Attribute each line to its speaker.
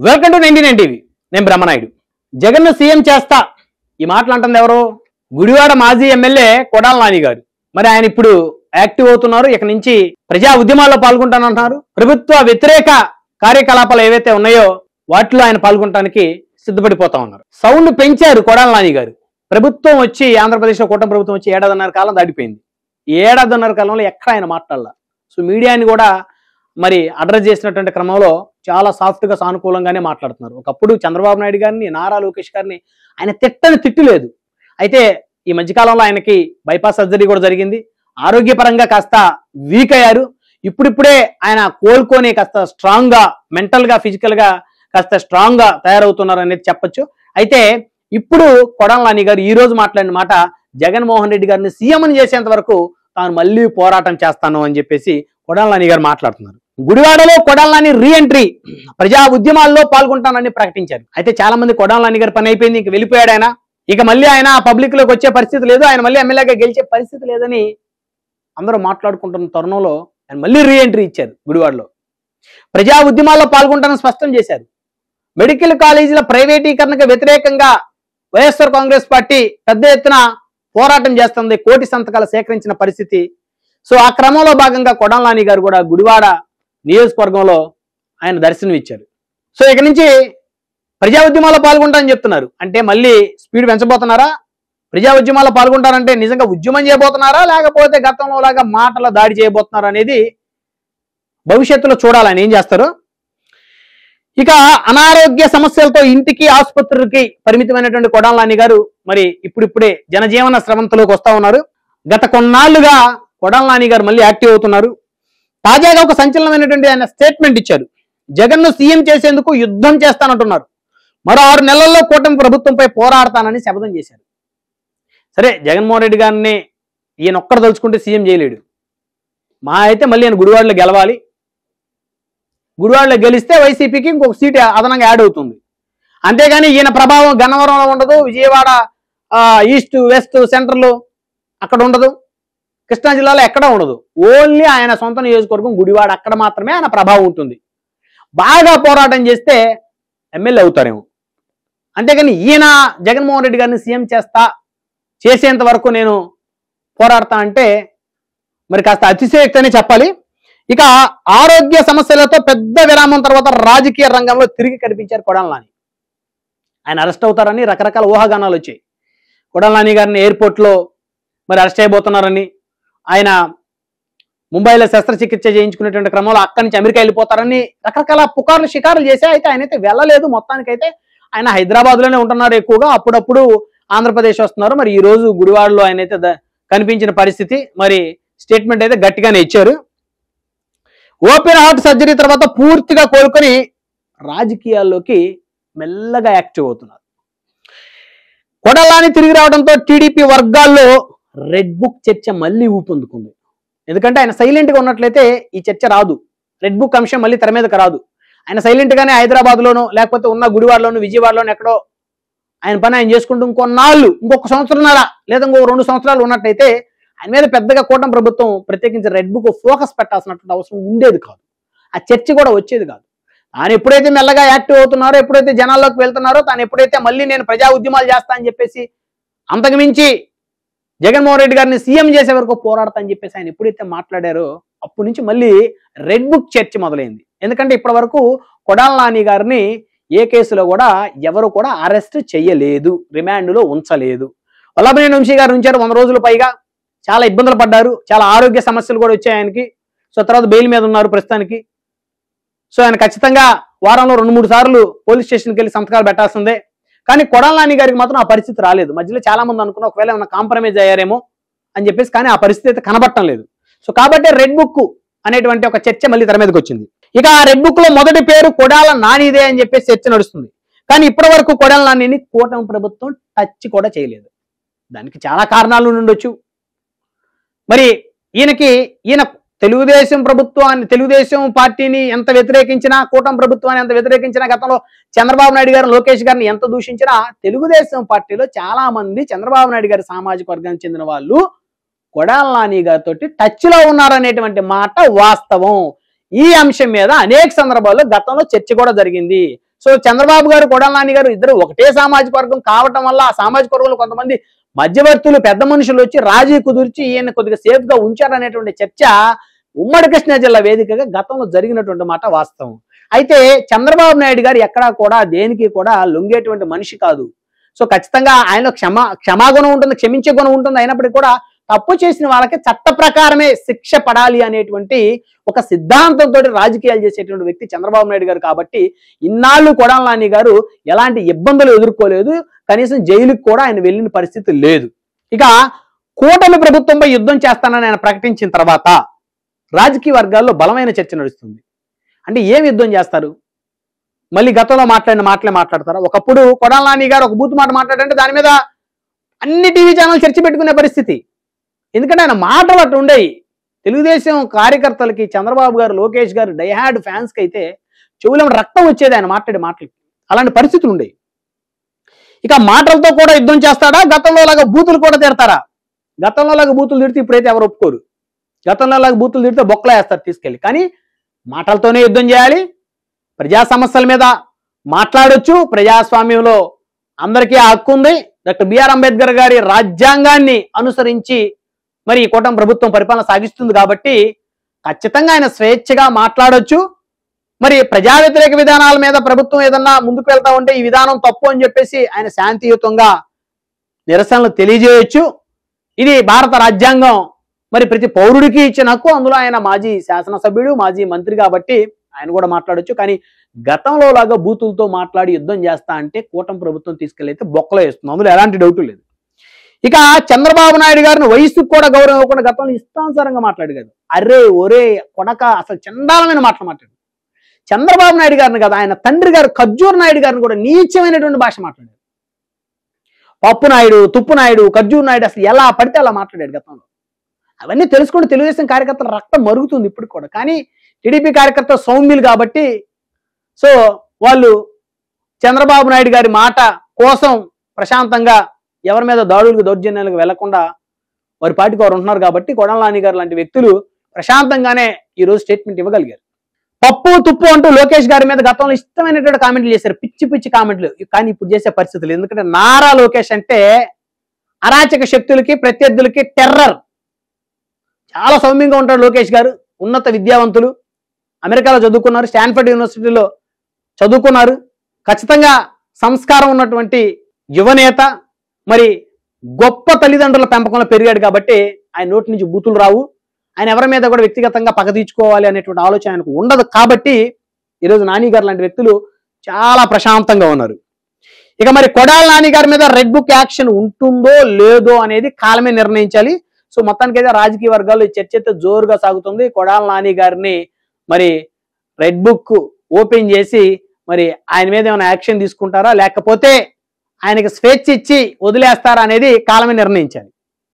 Speaker 1: Welcome to 99 TV. నేను Brahmanaidu. Jagan CM చేస్తా ఈ మాటలు అంటుంది ఎవరు? గుడివాడ మాజీ ఎమ్మెల్యే కొడాల నాని గారు. మరి ఆయన ఇప్పుడు యాక్టివ్ అవుతున్నారు. ఇక నుంచి ప్రజా ఉద్యమాల్లో పాల్గొంటానంటున్నారు. ప్రభుత్వ వ్యతిరేక కార్యకలాపాలు ఏవైతే ఉన్నాయో వాటిలో ఆయన పాల్గొనడానికి సిద్ధపడిపోతా ఉన్నారు. సౌండ్ పెంచారు కొడాల నాని గారు. ప్రభుత్వం వచ్చి ఆంధ్రప్రదేశ్లో కూటమి ప్రభుత్వం వచ్చి 1.5 కాలం దాటిపోయింది. 1.5 కాలంలో ఎక్కడ ఆయన మాట్లాడాల. సో మీడియాని కూడా మరి అడ్రస్ చేసినటువంటి క్రమంలో చాలా సాఫ్ట్గా సానుకూలంగానే మాట్లాడుతున్నారు. ఒకప్పుడు చంద్రబాబు నాయుడు గారిని, నారా లోకేష్ గారిని ఆయన తిట్టని తిట్టు లేదు. అయితే ఈ మధ్యకాలంలో ఆయనకి బైపాస్ సర్జరీ కూడా జరిగింది. ఆరోగ్యపరంగా కాస్త వీక్ అయ్యారు. ఇప్పుడిప్పుడే ఆయన కోలుకొని కాస్త స్ట్రాంగ్ గా, మెంటల్ గా, ఫిజికల్ గా కాస్త స్ట్రాంగ్ గా తయారవుతున్నారు అనేది చెప్పొచ్చు. అయితే ఇప్పుడు కొడాల నాని గారు ఈ రోజు మాట్లాడిన మాట, జగన్మోహన్ రెడ్డి గారిని సీఎం చేసేంత వరకు తాను మళ్ళీ పోరాటం చేస్తాను అని చెప్పేసి కొడాల నాని గారు మాట్లాడుతున్నారు. గుడివాడలో కొడాల నాని రీఎంట్రీ, ప్రజా ఉద్యమాల్లో పాల్గొంటానని ప్రకటించారు. అయితే చాలా మంది కొడాల నాని గారి పని అయిపోయింది, ఇంక వెళ్ళిపోయాడు ఆయన, ఇక మళ్ళీ ఆయన పబ్లిక్ లోకి వచ్చే పరిస్థితి లేదు, ఆయన మళ్ళీ ఎమ్మెల్యేగా గెలిచే పరిస్థితి లేదని అందరూ మాట్లాడుకుంటున్న తరుణంలో ఆయన మళ్ళీ రీఎంట్రీ ఇచ్చారు. గుడివాడలో ప్రజా ఉద్యమాల్లో పాల్గొంటానని స్పష్టం చేశారు. మెడికల్ కాలేజీల ప్రైవేటీకరణకు వ్యతిరేకంగా వైఎస్ఆర్ కాంగ్రెస్ పార్టీ పెద్ద ఎత్తున పోరాటం చేస్తుంది. 1 కోటి సంతకాలు సేకరించిన పరిస్థితి. సో ఆ క్రమంలో భాగంగా కొడాల నాని గారు కూడా గుడివాడ నియోజకవర్గంలో ఆయన దర్శనం ఇచ్చారు. సో ఇక నుంచి ప్రజా ఉద్యమాల్లో పాల్గొంటారని చెప్తున్నారు. అంటే మళ్ళీ స్పీడ్ పెంచబోతున్నారా? ప్రజా ఉద్యమాల్లో పాల్గొంటారంటే నిజంగా ఉద్యమం చేయబోతున్నారా, లేకపోతే గతంలో లాగా మాటల దాడి చేయబోతున్నారా అనేది భవిష్యత్తులో చూడాలని ఏం చేస్తారు. ఇక అనారోగ్య సమస్యలతో ఇంటికి, ఆసుపత్రికి పరిమితమైనటువంటి కొడాల నాని గారు మరి ఇప్పుడిప్పుడే జనజీవన స్రవంతిలోకి వస్తా ఉన్నారు. గత కొన్నాళ్లుగా కొడాల నాని గారు మళ్ళీ యాక్టివ్ అవుతున్నారు. తాజాగా ఒక సంచలనమైనటువంటి ఆయన స్టేట్మెంట్ ఇచ్చారు. జగన్ ను సీఎం చేసేందుకు యుద్ధం చేస్తానంటున్నారు. మరో 6 నెలల్లో కూటమి ప్రభుత్వంపై పోరాడతానని శపథం చేశారు. సరే, జగన్మోహన్ రెడ్డి గారిని ఈయన ఒక్కడు తలుచుకుంటే సీఎం చేయలేడు. మా అయితే మళ్ళీ ఆయన గుడివాడలో గెలవాలి. గుడివాడలో గెలిస్తే వైసీపీకి ఇంకొక సీట్ అదనంగా యాడ్ అవుతుంది. అంతేగాని ఈయన ప్రభావం గన్నవరంలో ఉండదు, విజయవాడ ఈస్ట్, వెస్ట్, సెంట్రల్ అక్కడ ఉండదు, కృష్ణా జిల్లాలో ఎక్కడ ఉండదు. ఓన్లీ ఆయన సొంత నియోజకవర్గం గుడివాడ, అక్కడ మాత్రమే ఆయన ప్రభావం ఉంటుంది. బాగా పోరాటం చేస్తే ఎమ్మెల్యే అవుతారేమో. అంతేగాని ఈయన జగన్మోహన్ రెడ్డి గారిని సీఎం చేసేంత వరకు నేను పోరాడతా అంటే మరి కాస్త అతిశయోక్తి అనే చెప్పాలి. ఇక ఆరోగ్య సమస్యలతో పెద్ద విరామం తర్వాత రాజకీయ రంగంలో తిరిగి కనిపించారు కొడాల నాని. ఆయన అరెస్ట్ అవుతారని రకరకాల ఊహాగానాలు వచ్చాయి. కొడాల నాని గారిని ఎయిర్పోర్ట్లో మరి అరెస్ట్ చేయబోతున్నారని, ఆయన ముంబైలో శస్త్రచికిత్స చేయించుకునేటువంటి క్రమంలో అక్కడి నుంచి అమెరికా వెళ్ళిపోతారని రకరకాల పుకార్లు, షికారులు చేసే. అయితే ఆయనైతే వెళ్ళలేదు. మొత్తానికైతే ఆయన హైదరాబాద్లోనే ఉంటున్నారు ఎక్కువగా. అప్పుడప్పుడు ఆంధ్రప్రదేశ్ వస్తున్నారు. మరి ఈ రోజు గుడివాడలో ఆయనైతే కనిపించిన పరిస్థితి. మరి స్టేట్మెంట్ అయితే గట్టిగానే ఇచ్చారు. ఓపెన్ హార్ట్ సర్జరీ తర్వాత పూర్తిగా కోలుకొని రాజకీయాల్లోకి మెల్లగా యాక్టివ్ అవుతున్నారు. కొడాల నాని తిరిగి రావడంతో టీడీపీ వర్గాల్లో రెడ్ బుక్ చర్చ మళ్ళీ ఊపందుకుంది. ఎందుకంటే ఆయన సైలెంట్ గా ఉన్నట్లయితే ఈ చర్చ రాదు. రెడ్ బుక్ అంశం మళ్ళీ తెర మీదకి రాదు. ఆయన సైలెంట్ గానే హైదరాబాద్ లోనో లేకపోతే ఉన్న గుడివాడలోనూ, విజయవాడలోనూ ఎక్కడో ఆయన పని ఆయన చేసుకుంటూ ఇంకొన్నాళ్ళు, ఇంకొక సంవత్సరంన్నర లేదా ఇంకో 2 సంవత్సరాలు ఉన్నట్టయితే ఆయన మీద పెద్దగా కూటమి ప్రభుత్వం ప్రత్యేకించి రెడ్ బుక్ ఫోకస్ పెట్టాల్సినటువంటి అవసరం ఉండేది కాదు. ఆ చర్చ కూడా వచ్చేది కాదు. తాను ఎప్పుడైతే మెల్లగా యాక్టివ్ అవుతున్నారో, ఎప్పుడైతే జనాల్లోకి వెళ్తున్నారో, తాను ఎప్పుడైతే మళ్ళీ నేను ప్రజా ఉద్యమాలు చేస్తా అని చెప్పేసి అంతకుమించి జగన్మోహన్ రెడ్డి గారిని సీఎం చేసే వరకు పోరాడతా అని చెప్పేసి ఆయన ఎప్పుడైతే మాట్లాడారో అప్పటి నుంచి మళ్ళీ రెడ్ బుక్ చర్చ మొదలైంది. ఎందుకంటే ఇప్పటి వరకు కొడాల నాని గారిని ఏ కేసులో కూడా ఎవరు కూడా అరెస్ట్ చేయలేదు, రిమాండ్లో ఉంచలేదు. వల్లభనేని వంశీ గారు ఉంచారు 100 రోజులు పైగా. చాలా ఇబ్బందులు పడ్డారు, చాలా ఆరోగ్య సమస్యలు కూడా వచ్చాయి ఆయనకి. సో తర్వాత బెయిల్ మీద ఉన్నారు ప్రస్తుతానికి. సో ఆయన ఖచ్చితంగా వారంలో 2-3 సార్లు పోలీస్ స్టేషన్కి వెళ్ళి సంతకాలు పెట్టాల్సిందే. కానీ కొడాల నాని గారికి మాత్రం ఆ పరిస్థితి రాలేదు. మధ్యలో చాలా మంది అనుకున్న ఒకవేళ ఏమైనా కాంప్రమైజ్ అయ్యారేమో అని చెప్పేసి, కానీ ఆ పరిస్థితి అయితే కనబడటం లేదు. సో కాబట్టి రెడ్ బుక్ అనేటువంటి ఒక చర్చ మళ్ళీ తెర మీదకి వచ్చింది. ఇక ఆ రెడ్ బుక్ లో మొదటి పేరు కొడాల నానిదే అని చెప్పేసి చర్చ నడుస్తుంది. కానీ ఇప్పటి వరకు కొడాల నానిని కూటమి ప్రభుత్వం టచ్ కూడా చేయలేదు. దానికి చాలా కారణాలు ఉండొచ్చు. మరి ఈయన తెలుగుదేశం ప్రభుత్వాన్ని, తెలుగుదేశం పార్టీని ఎంత వ్యతిరేకించినా, కూటమి ప్రభుత్వాన్ని ఎంత వ్యతిరేకించినా, గతంలో చంద్రబాబు నాయుడు గారు, లోకేష్ గారిని ఎంత దూషించినా, తెలుగుదేశం పార్టీలో చాలా మంది చంద్రబాబు నాయుడు గారి సామాజిక వర్గానికి చెందిన వాళ్ళు కొడాల నాని గారితో టచ్ లో ఉన్నారనేటువంటి మాట వాస్తవం. ఈ అంశం మీద అనేక సందర్భాల్లో గతంలో చర్చ కూడా జరిగింది. సో చంద్రబాబు గారు కొడాలి నాని గారు ఇద్దరు ఒకటే సామాజిక వర్గం కావటం వల్ల ఆ సామాజిక వర్గంలో కొంతమంది మధ్యవర్తులు పెద్ద మనుషులు వచ్చి రాజీ కుదిర్చి ఈయన కొద్దిగా సేఫ్ గా ఉంచారనేటువంటి చర్చ ఉమ్మడి కృష్ణా జిల్లా వేదికగా గతంలో జరిగినటువంటి మాట వాస్తవం. అయితే చంద్రబాబు నాయుడు గారు ఎక్కడా కూడా దేనికి కూడా లొంగేటువంటి మనిషి కాదు. సో ఖచ్చితంగా ఆయనలో క్షమాగుణం ఉంటుంది, క్షమించే గుణం ఉంటుంది. అయినప్పటికీ కూడా తప్పు చేసిన వాళ్ళకి చట్ట ప్రకారమే శిక్ష పడాలి అనేటువంటి ఒక సిద్ధాంతంతో రాజకీయాలు చేసేటువంటి వ్యక్తి చంద్రబాబు నాయుడు గారు. కాబట్టి ఇన్నాళ్ళు కొడాలి నాని గారు ఎలాంటి ఇబ్బందులు ఎదుర్కోలేదు, కనీసం జైలుకి కూడా ఆయన వెళ్ళిన పరిస్థితి లేదు. ఇక కూటమి ప్రభుత్వంపై యుద్ధం చేస్తానని ఆయన ప్రకటించిన తర్వాత రాజకీయ వర్గాల్లో బలమైన చర్చ నడుస్తుంది. అంటే ఏం యుద్ధం చేస్తారు? మళ్ళీ గతంలో మాట్లాడిన మాటలే మాట్లాడతారా? ఒకప్పుడు కొడాలి నాని గారు ఒక బూతు మాట మాట్లాడంటే దాని మీద అన్ని టీవీ ఛానల్ చర్చ పెట్టుకునే పరిస్థితి. ఎందుకంటే ఆయన మాటలు అట్టు ఉండేవి. తెలుగుదేశం కార్యకర్తలకి చంద్రబాబు గారు, లోకేష్ గారు డైహార్డ్ ఫ్యాన్స్కి అయితే చెవులో రక్తం వచ్చేది ఆయన మాట్లాడే మాటలకి. అలాంటి పరిస్థితులు ఉండేవి. ఇక మాటలతో కూడా యుద్ధం చేస్తాడా? గతంలో లాగా బూతులు కూడా తిడతారా? గతంలో లాగా బూతులు తిడితే ఇప్పుడైతే ఎవరు ఒప్పుకోరు. గతంలో లాగా బూతులు తిడితే బొక్కలా వేస్తారు తీసుకెళ్ళి. కానీ మాటలతోనే యుద్ధం చేయాలి. ప్రజా సమస్యల మీద మాట్లాడొచ్చు. ప్రజాస్వామ్యంలో అందరికీ హక్కు ఉంది. డాక్టర్ బిఆర్ అంబేద్కర్ గారి రాజ్యాంగాన్ని అనుసరించి మరి కూటమి ప్రభుత్వం పరిపాలన సాగిస్తుంది కాబట్టి ఖచ్చితంగా ఆయన స్వేచ్ఛగా మాట్లాడొచ్చు. మరి ప్రజా వ్యతిరేక విధానాల మీద ప్రభుత్వం ఏదన్నా ముందుకు వెళ్తా ఉంటే ఈ విధానం తప్పు అని చెప్పేసి ఆయన శాంతియుతంగా నిరసనలు తెలియజేయొచ్చు. ఇది భారత రాజ్యాంగం, మరి ప్రతి పౌరుడికి ఇచ్చిన హక్కు. అందులో ఆయన మాజీ శాసనసభ్యుడు, మాజీ మంత్రి కాబట్టి ఆయన కూడా మాట్లాడొచ్చు. కానీ గతంలో లాగా బూతులతో మాట్లాడి యుద్ధం చేస్తా అంటే కూటమి ప్రభుత్వం తీసుకెళ్ళైతే బొక్కలో వేస్తుంది. అందులో ఎలాంటి డౌట్ లేదు. ఇక చంద్రబాబు నాయుడు గారిని వయసుకు కూడా గౌరవం ఇవ్వకుండా గతంలో ఇష్టానుసారంగా మాట్లాడు. అరే ఒరే కొడక, అసలు చండాలమైన మాటలు మాట్లాడు. చంద్రబాబు నాయుడు గారిని కదా, ఆయన తండ్రి గారు ఖర్జూర్ నాయుడు గారిని కూడా నీచమైనటువంటి భాష మాట్లాడాడు. పప్పు నాయుడు, తుప్పు నాయుడు, ఖర్జూర్ నాయుడు, అసలు ఎలా పడితే అలా మాట్లాడాడు గతంలో. అవన్నీ తెలుసుకుంటే తెలుగుదేశం కార్యకర్తల రక్తం మరుగుతుంది ఇప్పుడు కూడా. కానీ టీడీపీ కార్యకర్తలు సౌమ్యులు కాబట్టి సో వాళ్ళు చంద్రబాబు నాయుడు గారి మాట కోసం ప్రశాంతంగా ఎవరి మీద దాడులకు, దౌర్జన్యాలకు వెళ్లకుండా వారి పార్టీకి వారు ఉంటున్నారు. కాబట్టి కొడాలి నాని గారు లాంటి వ్యక్తులు ప్రశాంతంగానే ఈరోజు స్టేట్మెంట్ ఇవ్వగలిగారు. పప్పు తుప్పు అంటూ లోకేష్ గారి మీద గతంలో ఇష్టమైనటువంటి కామెంట్లు చేశారు, పిచ్చి పిచ్చి కామెంట్లు. కానీ ఇప్పుడు చేసే పరిస్థితులు, ఎందుకంటే నారా లోకేష్ అంటే అరాచక శక్తులకి, ప్రత్యర్థులకి టెర్రర్. చాలా సౌమ్యంగా ఉంటాడు లోకేష్ గారు. ఉన్నత విద్యావంతులు, అమెరికాలో చదువుకున్నారు, స్టాన్ఫర్డ్ యూనివర్సిటీలో చదువుకున్నారు. ఖచ్చితంగా సంస్కారం ఉన్నటువంటి యువనేత. మరి గొప్ప తల్లిదండ్రుల పెంపకంలో పెరిగాడు కాబట్టి ఆయన నోటి నుంచి బూతులు రావు. ఆయన ఎవరి మీద కూడా వ్యక్తిగతంగా పగ తీర్చుకోవాలి అనేటువంటి ఆలోచన ఆయనకు ఉండదు. కాబట్టి ఈరోజు నాని గారు లాంటి వ్యక్తులు చాలా ప్రశాంతంగా ఉన్నారు. ఇక మరి కొడాలి నాని గారి మీద రెడ్ బుక్ యాక్షన్ ఉంటుందో లేదో అనేది కాలమే నిర్ణయించాలి. సో మొత్తానికైతే రాజకీయ వర్గాల్లో ఈ చర్చ అయితే జోరుగా సాగుతుంది. కొడాలి నాని గారిని మరి రెడ్ బుక్ ఓపెన్ చేసి మరి ఆయన మీద ఏమైనా యాక్షన్ తీసుకుంటారా, లేకపోతే ఆయనకి స్వేచ్ఛ ఇచ్చి వదిలేస్తారా అనేది కాలమే నిర్ణయించాలి.